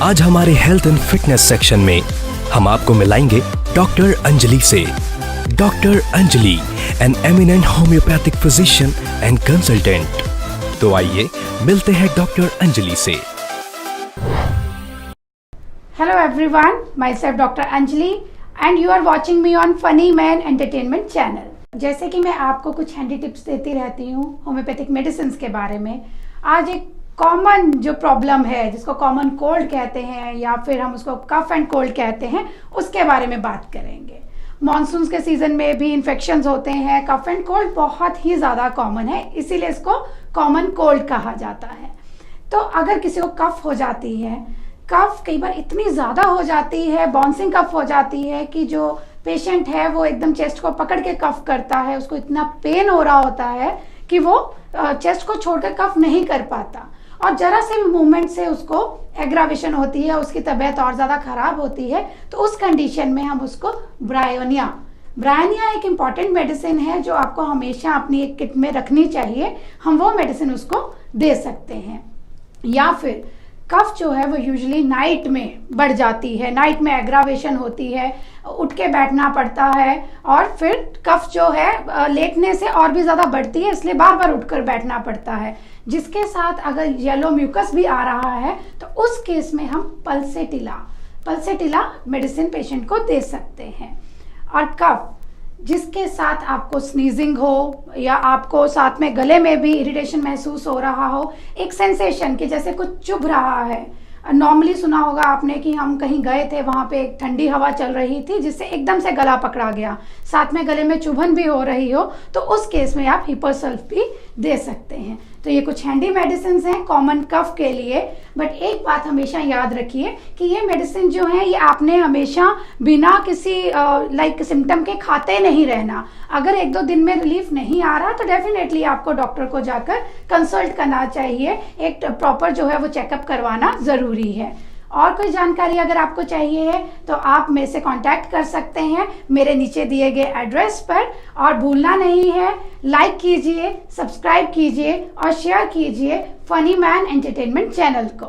आज हमारे health and fitness section में हम आपको मिलाएंगे डॉक्टर अंजलि से। Doctor Anjali, an eminent homeopathic physician and consultant. तो आइए मिलते हैं डॉक्टर अंजलि से। Hello everyone, myself Dr. Anjali and you are watching me on Funny Man Entertainment channel। जैसे कि मैं आपको कुछ हैंडी टिप्स देती रहती हूँ होम्योपैथिक मेडिसिन के बारे में। आज एक कॉमन जो प्रॉब्लम है जिसको कॉमन कोल्ड कहते हैं या फिर हम उसको कफ एंड कोल्ड कहते हैं, उसके बारे में बात करेंगे। मॉनसून के सीजन में भी इन्फेक्शंस होते हैं। कफ एंड कोल्ड बहुत ही ज़्यादा कॉमन है, इसीलिए इसको कॉमन कोल्ड कहा जाता है। तो अगर किसी को कफ हो जाती है, कफ कई बार इतनी ज़्यादा हो जाती है, बाउंसिंग कफ हो जाती है कि जो पेशेंट है वो एकदम चेस्ट को पकड़ के कफ करता है, उसको इतना पेन हो रहा होता है कि वो चेस्ट को छोड़कर कफ नहीं कर पाता और जरा से भी मूवमेंट से उसको एग्रावेशन होती है, उसकी तबीयत और ज़्यादा ख़राब होती है। तो उस कंडीशन में हम उसको ब्रायोनिया एक इम्पॉर्टेंट मेडिसिन है जो आपको हमेशा अपनी एक किट में रखनी चाहिए। हम वो मेडिसिन उसको दे सकते हैं। या फिर कफ जो है वो यूजुअली नाइट में बढ़ जाती है, नाइट में एग्रावेशन होती है, उठ के बैठना पड़ता है और फिर कफ जो है लेटने से और भी ज़्यादा बढ़ती है, इसलिए बार बार उठकर बैठना पड़ता है, जिसके साथ अगर येलो म्यूकस भी आ रहा है तो उस केस में हम पल्सेटिला मेडिसिन पेशेंट को दे सकते हैं। और कफ जिसके साथ आपको स्नीजिंग हो या आपको साथ में गले में भी इरिटेशन महसूस हो रहा हो, एक सेंसेशन कि जैसे कुछ चुभ रहा है। नॉर्मली सुना होगा आपने कि हम कहीं गए थे, वहाँ पे एक ठंडी हवा चल रही थी जिससे एकदम से गला पकड़ा गया, साथ में गले में चुभन भी हो रही हो, तो उस केस में आप हिपोसल्फ भी दे सकते हैं। तो ये कुछ हैंडी मेडिसिन हैं कॉमन कफ के लिए। बट एक बात हमेशा याद रखिए कि ये मेडिसिन जो है ये आपने हमेशा बिना किसी सिम्टम के खाते नहीं रहना। अगर 1-2 दिन में रिलीफ नहीं आ रहा तो डेफिनेटली आपको डॉक्टर को जाकर कंसल्ट करना चाहिए, एक प्रॉपर जो है वो चेकअप करवाना ज़रूरी है। और कोई जानकारी अगर आपको चाहिए है तो आप मेरे से कांटेक्ट कर सकते हैं मेरे नीचे दिए गए एड्रेस पर। और भूलना नहीं है, लाइक कीजिए, सब्सक्राइब कीजिए और शेयर कीजिए फनी मैन एंटरटेनमेंट चैनल को।